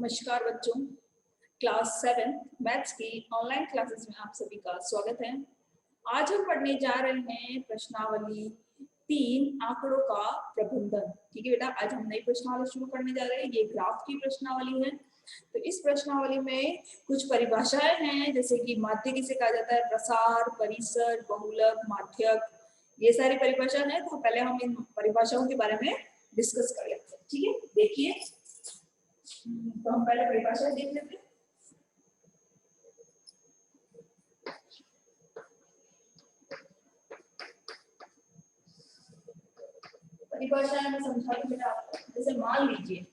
नमस्कार बच्चों, class 7 maths की ऑनलाइन क्लासेस में आप सभी का स्वागत है। आज हम पढ़ने जा रहे हैं प्रश्नावली 3 आंकड़ों का प्रबंधन। ठीक है बेटा, आज हम नई प्रश्नावली शुरू करने जा रहे हैं। ये ग्राफ की प्रश्नावली है। तो इस प्रश्नावली में कुछ परिभाषाएं हैं, जैसे कि माध्य किसे कहा जाता है, प्रसार, परिसर, बहुलक, माध्यक, ये सारी परिभाषा है। तो पहले हम इन परिभाषाओं के बारे में डिस्कस कर लेते हैं। ठीक है, देखिए, तो हम पहले परिभाषा देख लेते हैं। परिभाषा मैं समझा दूं बेटा आपको। जैसे मान लीजिए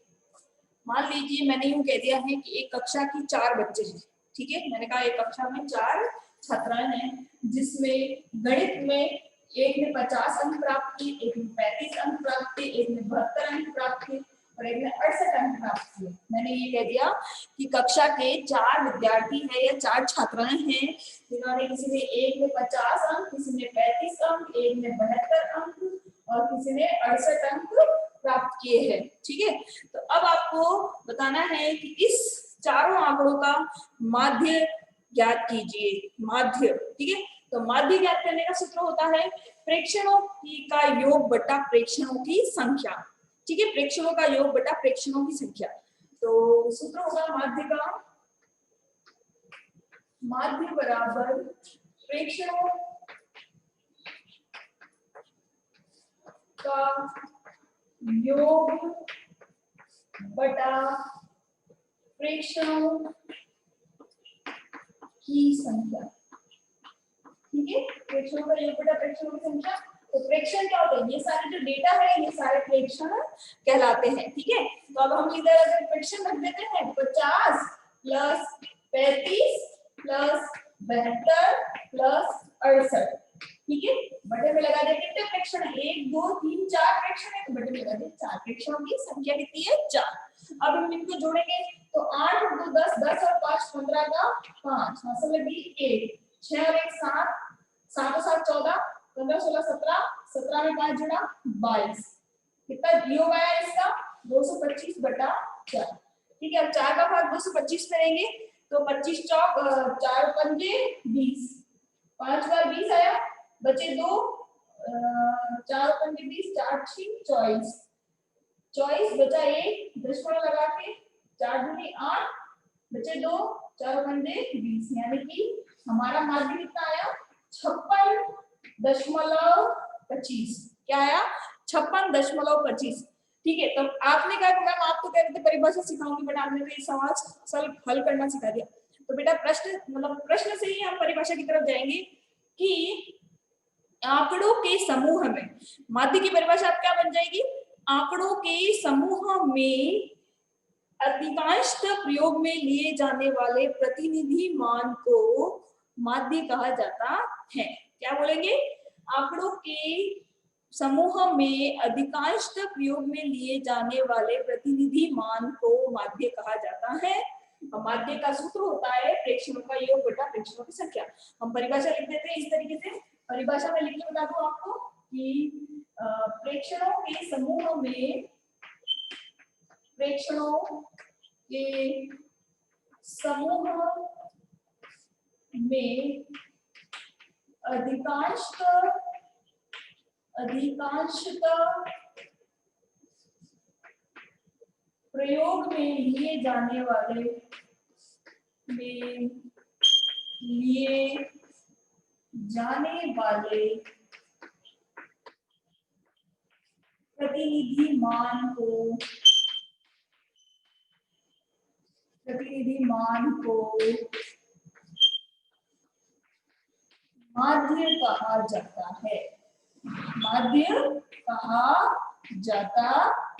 मैंने यूं कह दिया है कि एक कक्षा की 4 बच्चे हैं। ठीक है, मैंने कहा एक कक्षा में 4 छात्राएं हैं, जिसमें गणित में एक ने 50 अंक प्राप्त किए, एक ने 35 अंक प्राप्त किए, एक ने 72 अंक प्राप्त किए और एक ने 68 अंक प्राप्त किए। मैंने ये कह दिया कि कक्षा के 4 विद्यार्थी हैं या 4 छात्राएं हैं, जिन्होंने किसी ने एक ने 50 अंक, किसी ने 35 अंक, एक ने 72 अंक और किसी ने 68 अंक प्राप्त किए हैं। ठीक है, तो अब आपको बताना है कि इस चारों आंकड़ों का माध्य ज्ञात कीजिए। माध्य, ठीक है, तो माध्य ज्ञात करने का सूत्र होता है प्रेक्षणों का योग बटा प्रेक्षणों की संख्या। ठीक है, प्रेक्षणों का योग बटा प्रेक्षणों की संख्या। तो सूत्र होगा माध्य का, माध्य बराबर प्रेक्षणों का योग बटा प्रेक्षणों की संख्या। ठीक है, प्रेक्षणों का योग बटा प्रेक्षणों की संख्या। तो प्रेक्षण क्या होते हैं, ये सारे जो डेटा है ये सारे प्रेक्षण कहलाते हैं। ठीक है, तो अब हम इधर अगर प्रेक्षण रख देते हैं 50 प्लस 35 प्लस 72 प्लस 68। ठीक है, बटे में लगा दे कितने प्रेक्षण है, 1 2 3 4 प्रेक्षण है, तो बटे में लगा दे 4। प्रेक्षणों की संख्या कितनी है, 4। अब हम इनको जोड़ेंगे तो 8 और 2 10, 10 और 5 15 का 5, 5 में भी 1, 6 और 1 7, 7 और 7 14, 15 16 17, 17 में 5 जुड़ा 22। कितना योग आया इसका, 225 बटा 4। ठीक है, अब 4 का भाग 225 में लेंगे तो 25 चौक 4 पंजे 20, 5 बार 20 आया, बचे 2, 4 पंजे 20, 4 6 24, 24 बचा 1, दशमलव लगा के 4 दूनी 8, बचे 2, 4 पंजे 20, यानी कि हमारा माध्य कितना आया, 56.25। क्या आया, 56.25। ठीक है, तो आपने कहा कि मैम आप तो कह रहे थे परिभाषा सिखाऊंगी, बट आपने तो ये सवाल हल करना सिखा दिया। तो बेटा प्रश्न से ही हम परिभाषा की तरफ जाएंगे कि आंकड़ों के समूह में, माध्य की परिभाषा क्या बन जाएगी, आंकड़ों के समूह में अधिकांशतः प्रयोग में लिए जाने वाले प्रतिनिधि मान को माध्य कहा जाता है। क्या बोलेंगे, आंकड़ों के समूह में अधिकांशतः प्रयोग में लिए जाने वाले प्रतिनिधि मान को माध्य कहा जाता है। माध्य का सूत्र होता है प्रेक्षणों का योग बटा प्रेक्षणों की संख्या। हम परिभाषा लिख देते हैं इस तरीके से। परिभाषा में लिख के बता दूं आपको कि प्रेक्षणों के समूह में, प्रेक्षणों के समूह में अधिकांशतः प्रयोग में लिए जाने वाले प्रतिनिधि मान को माध्य कहा जाता है। माध्य कहा जाता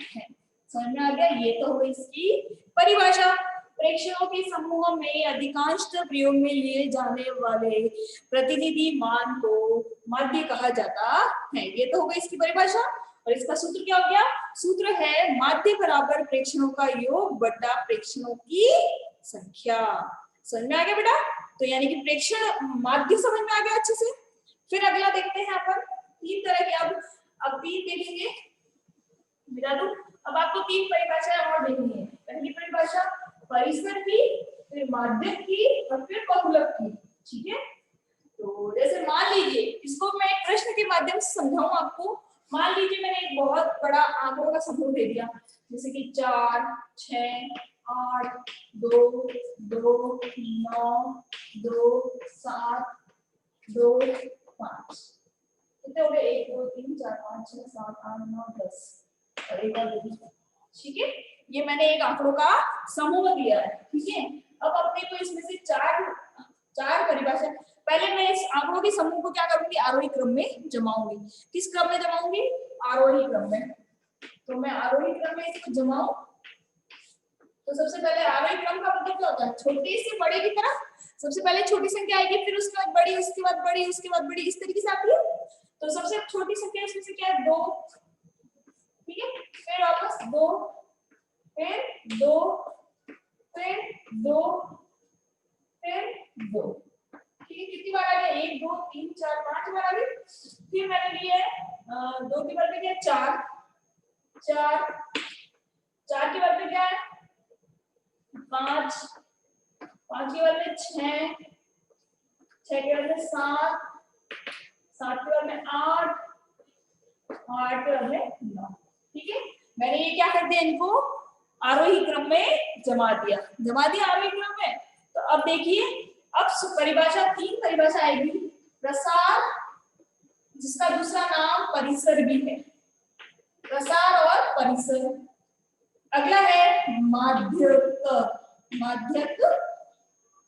है। समझ में आ गया, ये तो हो इसकी परिभाषा। प्रेक्षणों के समूह में अधिकांशतः प्रयोग में लिए जाने वाले प्रतिनिधि मान को माध्य कहा जाता है। ये तो हो गई इसकी परिभाषा। और इसका सूत्र क्या हो गया, सूत्र है माध्य बराबर प्रेक्षणों का योग बटा प्रेक्षणों की संख्या। समझ में आ गया बेटा, तो यानी कि प्रेक्षण माध्य समझ में आ गया अच्छे से। फिर अगला देखते हैं अपन 3 तरह के, अब 3 देखेंगे, मिला दूं। अब आपको 3 परिभाषाएं और देखनी है। पहली परिभाषा परिसर की, फिर माध्यक की और फिर बहुलक की। ठीक है, तो जैसे मान लीजिए, इसको मैं एक प्रश्न के माध्यम से समझाऊं आपको। मान लीजिए मैंने एक बहुत बड़ा आंकड़ों का समूह दे दिया, जैसे कि 4, 6, 8, 2, 2, 9, 2, 7, 2, 5। कितने हो गए? 1, 2, 3, 4, 5, 6, 7, 8, 9, 10 और एक और दे। ठीक है, ये मैंने एक आंकड़ों का समूह दिया है। ठीक है, अब अपने को इसमें से चार परिभाषा, पहले मैं इस आंकड़ों के समूह को क्या करूंगी? आरोही क्रम में जमाऊंगी। किस क्रम में जमाऊंगी? आरोही क्रम में। तो मैं आरोही क्रम में इसको जमाऊं, तो सबसे पहले आरोही क्रम का मतलब क्या होता है? छोटे से बड़े की तरफ सबसे पहले छोटी संख्या आएगी, फिर उसके बाद बड़ी, उसके बाद बड़ी, उसके बाद बड़ी, इस तरीके से आती है। तो सबसे छोटी संख्या इसमें से क्या है? 2। ठीक है, फिर वापस 2, फिर 2, फिर 2, फिर 2। ठीक है, कितनी बार आ गया? 1, 2, 3, 4, 5 बार आ गई। फिर मैंने लिए 2 के बाद में क्या? 4, 4 के बाद में क्या है? 5, 5 के बाद में 6, 6 के बाद में 7, 7 के बाद में 8, 8 के बाद में 9। ठीक है, मैंने ये क्या कर दिया? इनको आरोही क्रम में जमा दिया आरोही क्रम में। तो अब देखिए, अब परिभाषा 3 परिभाषा आएगी। प्रसार, जिसका दूसरा नाम परिसर भी है, प्रसार और परिसर। अगला है माध्यक,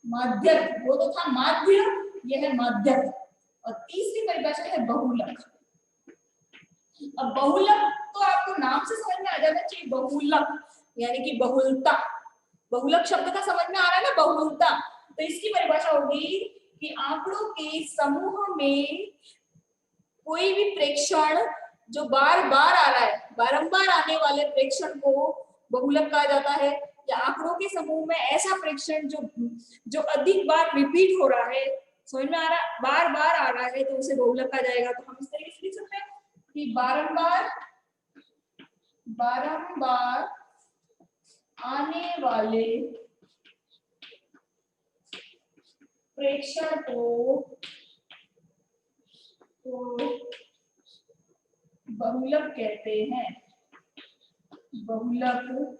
माध्यक वो तो था माध्य, ये है माध्यक। और तीसरी परिभाषा है बहुलक। अब बहुलक तो आपको नाम से समझ में आ जाना चाहिए, बहुलक यानी कि बहुलता। बहुलक शब्द का समझ में आ रहा है ना, बहुलता। तो इसकी परिभाषा होगी कि आंकड़ों के समूह में कोई भी प्रेक्षण जो बार बार आ रहा है, बारंबार आने वाले प्रेक्षण को बहुलक कहा जाता है। या आंकड़ों के समूह में ऐसा प्रेक्षण जो अधिक बार रिपीट हो रहा है, समझ में आ रहा है, बार बार आ रहा है, तो उसे बहुलक कहा जाएगा। तो हम इस तरीके से लिख सकते हैं कि बारंबार आने वाले प्रेक्षण को बहुलक कहते हैं, बहुलक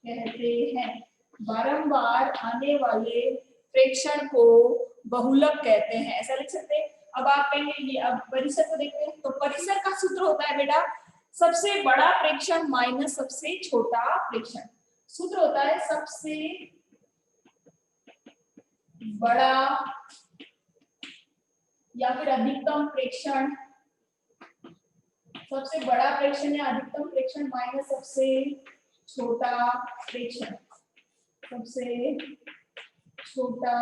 कहते हैं। बारंबार आने वाले प्रेक्षण को बहुलक कहते हैं, ऐसा लिख सकते हैं। अब आप कहेंगे, अब परिसर को देखते हैं। तो परिसर का सूत्र होता है बेटा, सबसे बड़ा प्रेक्षण माइनस सबसे छोटा प्रेक्षण। सूत्र होता है सबसे बड़ा या फिर अधिकतम प्रेक्षण, सबसे बड़ा प्रेक्षण या अधिकतम प्रेक्षण माइनस सबसे छोटा प्रेक्षण, सबसे छोटा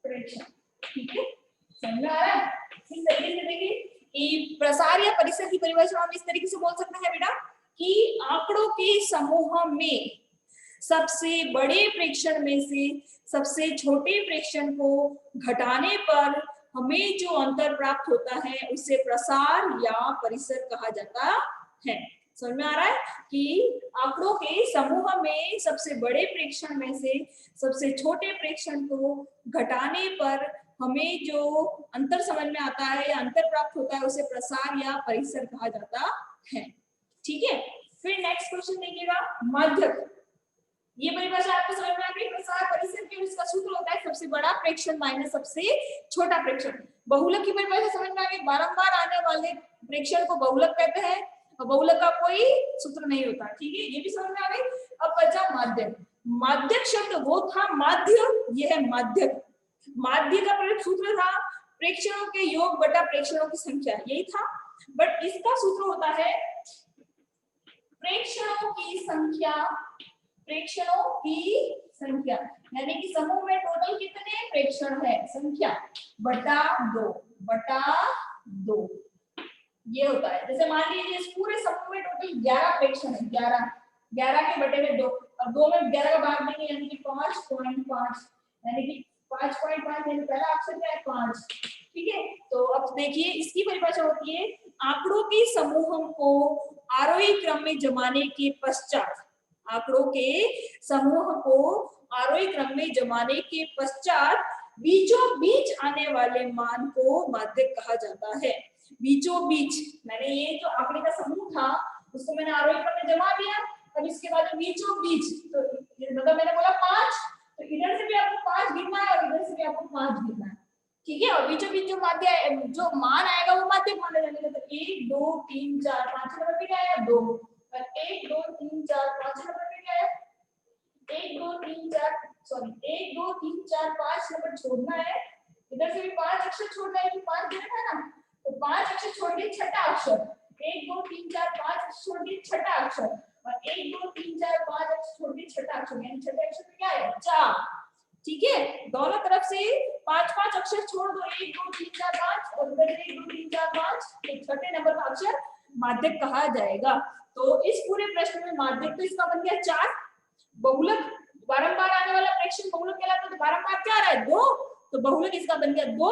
प्रेक्षण। ठीक है, समझ में आ रहा है? इस तरीके से देखिए कि प्रसार या परिसर की परिभाषा हम इस तरीके से बोल सकते हैं बेटा कि आंकड़ों के समूह में सबसे बड़े प्रेक्षण में से सबसे छोटे प्रेक्षण को घटाने पर हमें जो अंतर प्राप्त होता है उसे प्रसार या परिसर कहा जाता है। समझ में आ रहा है कि आंकड़ों के समूह में सबसे बड़े प्रेक्षण में से सबसे छोटे प्रेक्षण को घटाने पर हमें जो अंतर समझ में आता है या अंतर प्राप्त होता है उसे प्रसार या परिसर कहा जाता है। ठीक है, फिर नेक्स्ट क्वेश्चन देखिएगा, माध्यक। ये परिभाषा आपको समझ में आ गई, प्रसार परिसर के, उसका सूत्र होता है सबसे बड़ा प्रेक्षण माइनस सबसे छोटा प्रेक्षण। बहुलक की परिभाषा समझ में आ गई, बारंबार आने वाले प्रेक्षण को बहुलक कहते हैं और बहुलक का कोई सूत्र नहीं होता। ठीक है, ये भी समझ में आ गई। अब बचा माध्यक। माध्यक शब्द वो था माध्य, ये है माध्यक। माध्य का प्रयोग सूत्र था प्रेक्षणों के योग बटा प्रेक्षणों की संख्या, यही था। बट इसका सूत्र होता है प्रेक्षणों की संख्या, प्रेक्षणों की संख्या यानी कि समूह में टोटल कितने प्रेक्षण है, संख्या बटा 2 ये होता है। जैसे मान लीजिए इस पूरे समूह में टोटल 11 प्रेक्षण है, 11 के बटे में 2 और 2 में 11 का भाग देंगे यानी कि 5.5 यानी कि 5.5 यानी पहला अक्षर क्या है 5। ठीक है, तो अब देखिए इसकी परिभाषा होती है आंकड़ों के समूह को आरोही क्रम में जमाने के पश्चात, आंकड़ों के समूह को आरोही क्रम में जमाने के पश्चात बीचों बीच आने वाले मान को माध्यक कहा जाता है। बीचों बीच, मैंने ये जो आंकड़े का समूह था उसको मैंने आरोही क्रम में जमा दिया। अब इसके बाद बीचों बीच, तो मतलब मैंने बोला 5, तो इधर से भी आपको 5 गिनना है और इधर से भी आपको 5 गिनना है, ठीक है। और बीचों बीच जो माध्य जो मान आएगा वो माध्यक माना जाएगा। तो 1 2 3 4 5 नंबर पे क्या आया 2, और 1 2 3 4 5 नंबर पे क्या आया 1 2 3 4, सॉरी 1 2 3 4 5 नंबर छोड़ना है, इधर से भी 5 अक्षर छोड़ना है, 5 देना है ना, तो 5 अक्षर छोड़ के छठा अक्षर, 1 2 3 4 5 अक्षर छोड़ के छठा अक्षर, और 1 2 3 4 5 अक्षर छोड़ के छठा अक्षर, यानी छठे अक्षर पे क्या है 4, ठीक है। दोनों तरफ से 5 अक्षर छोड़ दो, 1 2 3 4 5, और उधर 1 2 3 4 5, तो छठे नंबर का अक्षर माध्यक कहा जाएगा। तो इस पूरे प्रश्न में माध्यक तो इसका बन गया 4, बहुलक बारंबार आने वाला प्रेक्षण बहुलक कहलाता है, तो बारंबार क्या आ रहा है 2, तो बहुलक इसका बन गया 2।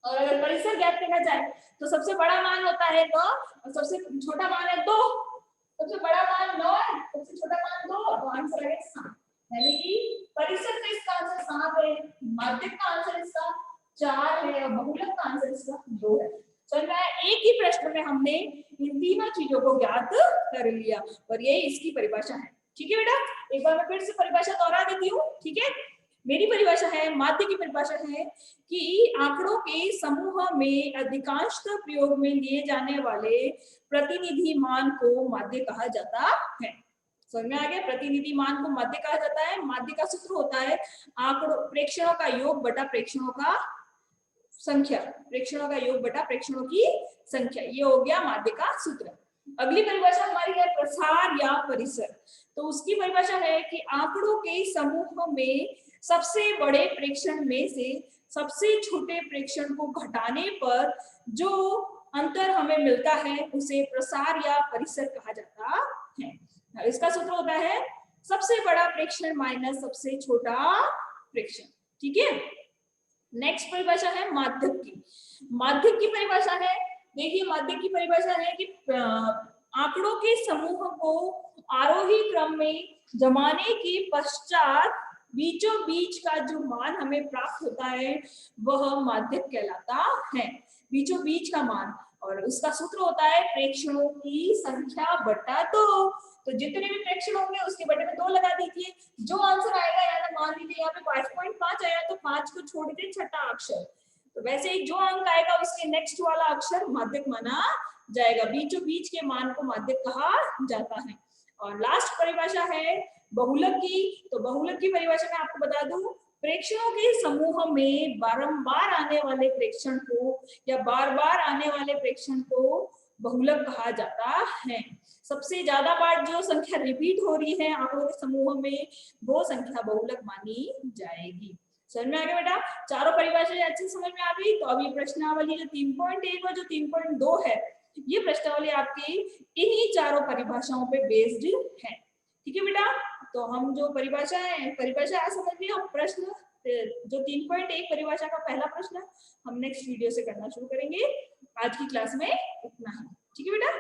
और अगर परिसर ज्ञात करना चाहे तो सबसे बड़ा मान होता है 9 और सबसे छोटा मान है 2, सबसे बड़ा मान 9 है, सबसे छोटा मान 2, तो आंसर है 7, यानी कि परिसर का इसका आंसर 7 है, माध्यक का आंसर इसका 4 है, और बहुलक का आंसर इसका 2 है। समझ में आया? एक ही प्रश्न में हमने इन तीनों चीजों को ज्ञात कर लिया, और यही इसकी परिभाषा है, ठीक है बेटा। एक बार मैं फिर से परिभाषा दोहरा देती हूँ, ठीक है। मेरी परिभाषा है, माध्य की परिभाषा है कि आंकड़ों के समूह में अधिकांशतः प्रयोग में लिए जाने वाले प्रतिनिधि मान को माध्य कहा जाता है। समझ में आ गया? प्रतिनिधि मान को माध्य कहा जाता है। माध्य का सूत्र होता है आंकड़ों प्रेक्षणों का योग बटा प्रेक्षणों का संख्या, प्रेक्षणों का योग बटा प्रेक्षणों की संख्या, ये हो गया माध्य का सूत्र। अगली परिभाषा हमारी है प्रसार या परिसर। तो उसकी परिभाषा है कि आंकड़ों के समूह में सबसे बड़े प्रेक्षण में से सबसे छोटे प्रेक्षण को घटाने पर जो अंतर हमें मिलता है उसे प्रसार या परिसर कहा जाता है। इसका सूत्र होता है सबसे बड़ा प्रेक्षण माइनस सबसे छोटा प्रेक्षण, ठीक है। नेक्स्ट परिभाषा है माध्यक की। माध्यक की परिभाषा है, देखिए माध्यक की परिभाषा है कि आंकड़ों के समूह को आरोही क्रम में जमाने के पश्चात बीचों बीच का जो मान हमें प्राप्त होता है वह माध्यक कहलाता है। बीचों बीच का मान, और उसका सूत्र होता है प्रेक्षणों की संख्या बटा 2। तो जितने भी प्रेक्षण होंगे उसके बटे में 2 लगा दीजिए, जो आंसर आएगा, यानी मान लीजिए यहाँ पे 5.5 आया तो 5 को छोड़ के छठा अक्षर, तो वैसे ही जो अंक आएगा उसके नेक्स्ट वाला अक्षर माध्यक माना जाएगा। बीचों बीच के मान को माध्यक कहा जाता है। और लास्ट परिभाषा है बहुलक की। तो बहुलक की परिभाषा मैं आपको बता दूं, प्रेक्षणों के समूह में बारंबार आने वाले प्रेक्षण को या बार बार आने वाले प्रेक्षण को बहुलक कहा जाता है। सबसे ज्यादा बार जो संख्या रिपीट हो रही है आंकड़ों के समूह में वो संख्या बहुलक मानी जाएगी। समझ में आ गया बेटा? चारों परिभाषाएं अच्छी समझ में आ गई। तो अभी प्रश्नावली जो 3.1 और जो 3.2 है, ये प्रश्नावली आपकी इन्हीं चारों परिभाषाओं पे बेस्ड है, ठीक है बेटा। तो हम जो परिभाषा समझ लिया। हम प्रश्न जो 3.1 परिभाषा का पहला प्रश्न हम नेक्स्ट वीडियो से करना शुरू करेंगे। आज की क्लास में इतना ही, ठीक है बेटा।